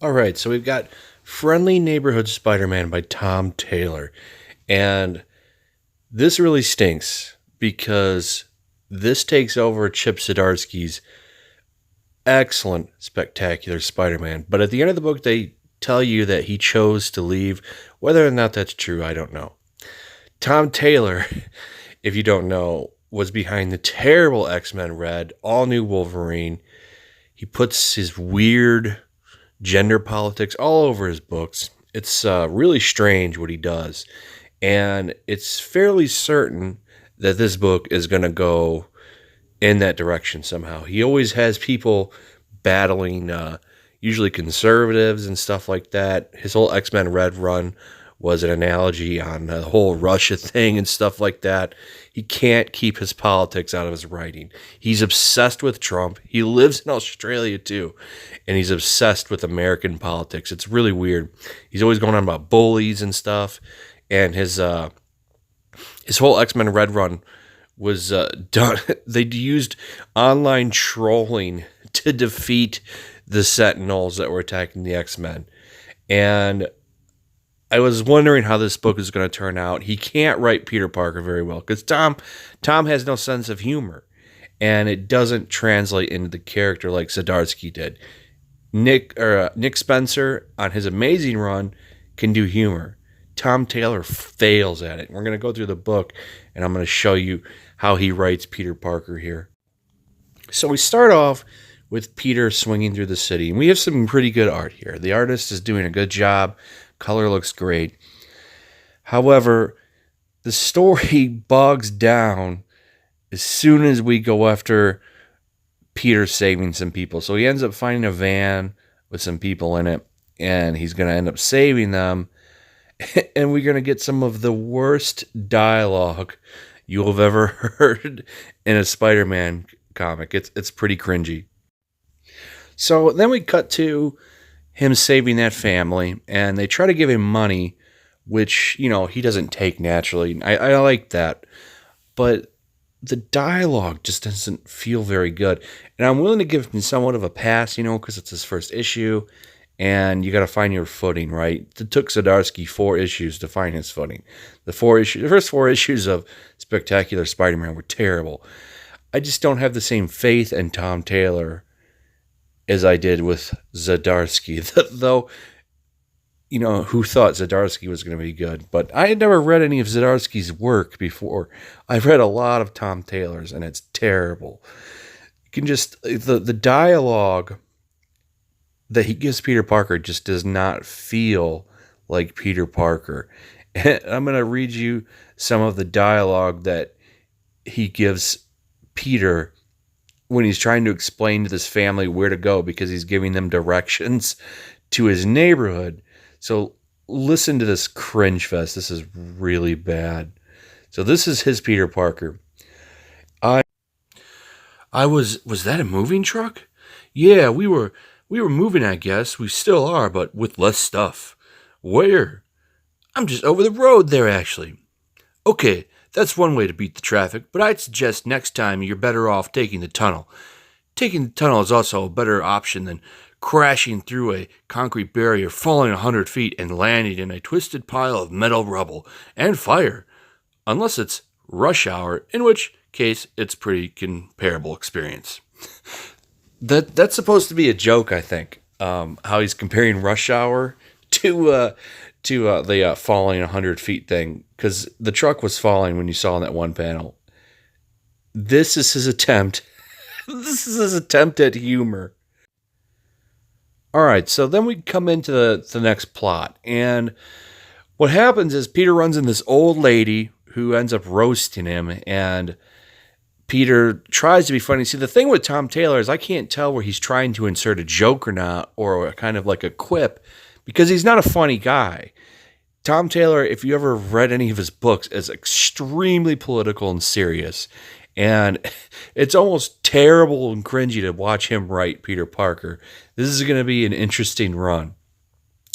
All right, so we've got Friendly Neighborhood Spider-Man by Tom Taylor. And this really stinks because this takes over Chip Zdarsky's excellent, spectacular Spider-Man. But at the end of the book, they tell you that he chose to leave. Whether or not that's true, I don't know. Tom Taylor, if you don't know, was behind the terrible X-Men Red, all-new Wolverine. He puts his weird gender politics all over his books. It's really strange what he does. And it's fairly certain that this book is going to go in that direction somehow. He always has people battling, usually conservatives and stuff like that. His whole X-Men Red run was an analogy on the whole Russia thing and stuff like that. He can't keep his politics out of his writing. He's obsessed with Trump. He lives in Australia too, and he's obsessed with American politics. It's really weird. He's always going on about bullies and stuff, and his whole X-Men Red run was done. They used online trolling to defeat the Sentinels that were attacking the X-Men, and I was wondering how this book is going to turn out. He can't write Peter Parker very well because Tom has no sense of humor, and it doesn't translate into the character like Zdarsky did. Nick Spencer on his amazing run can do humor. Tom Taylor fails at it. We're going to go through the book, and I'm going to show you how he writes Peter Parker here. So we start off with Peter swinging through the city, and we have some pretty good art here. The artist is doing a good job. Color looks great. However, the story bogs down as soon as we go after Peter saving some people. So he ends up finding a van with some people in it, and he's going to end up saving them. And we're going to get some of the worst dialogue you have ever heard in a Spider-Man comic. It's pretty cringy. So then we cut to him saving that family, and they try to give him money, which, he doesn't take naturally. I like that. But the dialogue just doesn't feel very good. And I'm willing to give him somewhat of a pass, because it's his first issue, and you got to find your footing, right? It took Zdarsky 4 issues to find his footing. The first 4 issues of Spectacular Spider-Man were terrible. I just don't have the same faith in Tom Taylor as I did with Zdarsky, though, who thought Zdarsky was going to be good? But I had never read any of Zdarsky's work before. I've read a lot of Tom Taylor's, and it's terrible. You can just, the dialogue that he gives Peter Parker just does not feel like Peter Parker. And I'm going to read you some of the dialogue that he gives Peter when he's trying to explain to this family where to go because he's giving them directions to his neighborhood. So listen to this cringe fest. This is really bad. So this is his Peter Parker. Was that a moving truck? Yeah, we were moving, I guess. We still are, but with less stuff. Where? I'm just over the road there, actually. Okay. That's one way to beat the traffic, but I'd suggest next time you're better off taking the tunnel. Taking the tunnel is also a better option than crashing through a concrete barrier, falling 100 feet, and landing in a twisted pile of metal rubble and fire. Unless it's rush hour, in which case it's pretty comparable experience. That's supposed to be a joke, I think. How he's comparing rush hour to the falling 100 feet thing, because the truck was falling when you saw in that one panel. This is his attempt. This is his attempt at humor. All right, so then we come into the next plot, and what happens is Peter runs in this old lady who ends up roasting him, and Peter tries to be funny. See, the thing with Tom Taylor is I can't tell where he's trying to insert a joke or not, or kind of like a quip, because he's not a funny guy. Tom Taylor, if you ever read any of his books, is extremely political and serious. And it's almost terrible and cringy to watch him write Peter Parker. This is going to be an interesting run.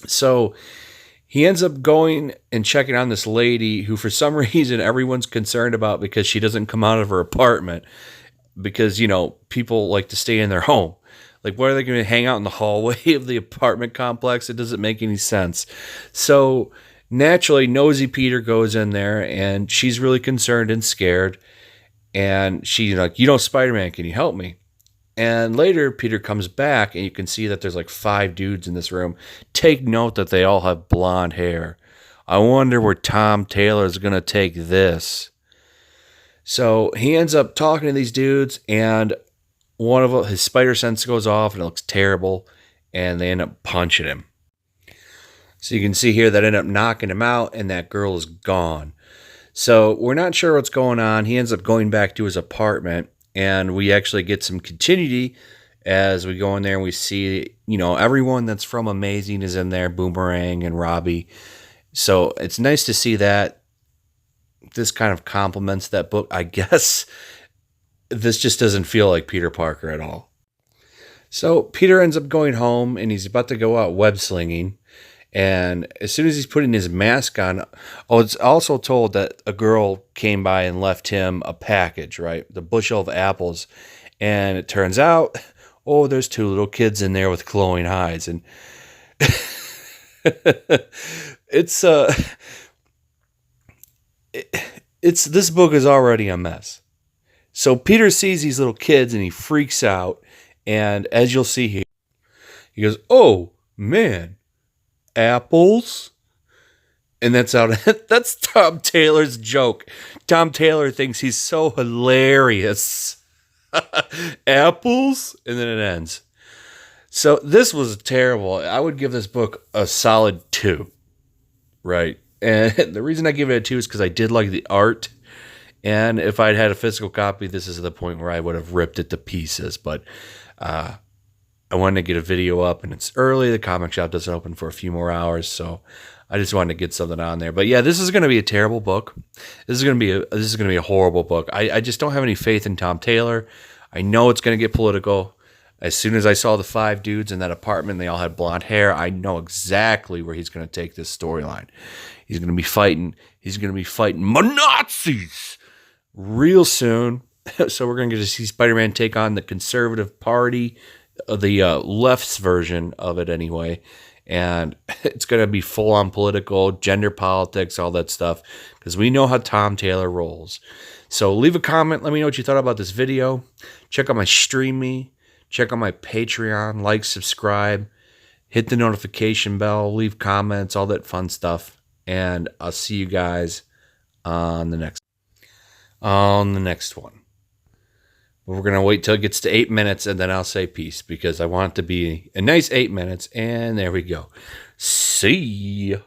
So he ends up going and checking on this lady who for some reason everyone's concerned about because she doesn't come out of her apartment because, people like to stay in their home. Like, what are they going to hang out in the hallway of the apartment complex? It doesn't make any sense. So naturally, nosy Peter goes in there, and she's really concerned and scared. And she's like, you know, Spider-Man, can you help me? And later, Peter comes back, and you can see that there's like 5 dudes in this room. Take note that they all have blonde hair. I wonder where Tom Taylor's going to take this. So he ends up talking to these dudes, and one of them, his spider sense goes off, and it looks terrible, and they end up punching him. So you can see here that end up knocking him out, and that girl is gone. So we're not sure what's going on. He ends up going back to his apartment, and we actually get some continuity as we go in there and we see, you know, everyone that's from Amazing is in there, Boomerang and Robbie. So it's nice to see that. This kind of complements that book, I guess. This just doesn't feel like Peter Parker at all. So Peter ends up going home, and he's about to go out web slinging. And as soon as he's putting his mask on, it's also told that a girl came by and left him a package, right? The bushel of apples. And it turns out, there's 2 little kids in there with glowing eyes. And it's this book is already a mess. So Peter sees these little kids and he freaks out. And as you'll see here, he goes, "Oh, man. Apples?" And that's Tom Taylor's joke. Tom Taylor thinks he's so hilarious. Apples? And then it ends. So this was terrible. I would give this book a solid 2. Right? And the reason I give it a 2 is because I did like the art. And if I'd had a physical copy, this is the point where I would have ripped it to pieces. But I wanted to get a video up, and it's early. The comic shop doesn't open for a few more hours, so I just wanted to get something on there. But yeah, this is going to be a terrible book. This is going to be a horrible book. I just don't have any faith in Tom Taylor. I know it's going to get political. As soon as I saw the 5 dudes in that apartment, they all had blonde hair. I know exactly where he's going to take this storyline. He's going to be fighting my Nazis real soon. So we're going to get to see Spider-Man take on the conservative party, the left's version of it anyway. And it's going to be full-on political, gender politics, all that stuff, because we know how Tom Taylor rolls. So leave a comment. Let me know what you thought about this video. Check out my Stream Me. Check out my Patreon. Like, subscribe. Hit the notification bell. Leave comments, all that fun stuff. And I'll see you guys on the next one. We're going to wait till it gets to 8 minutes, and then I'll say peace, because I want it to be a nice 8 minutes. And there we go. See ya.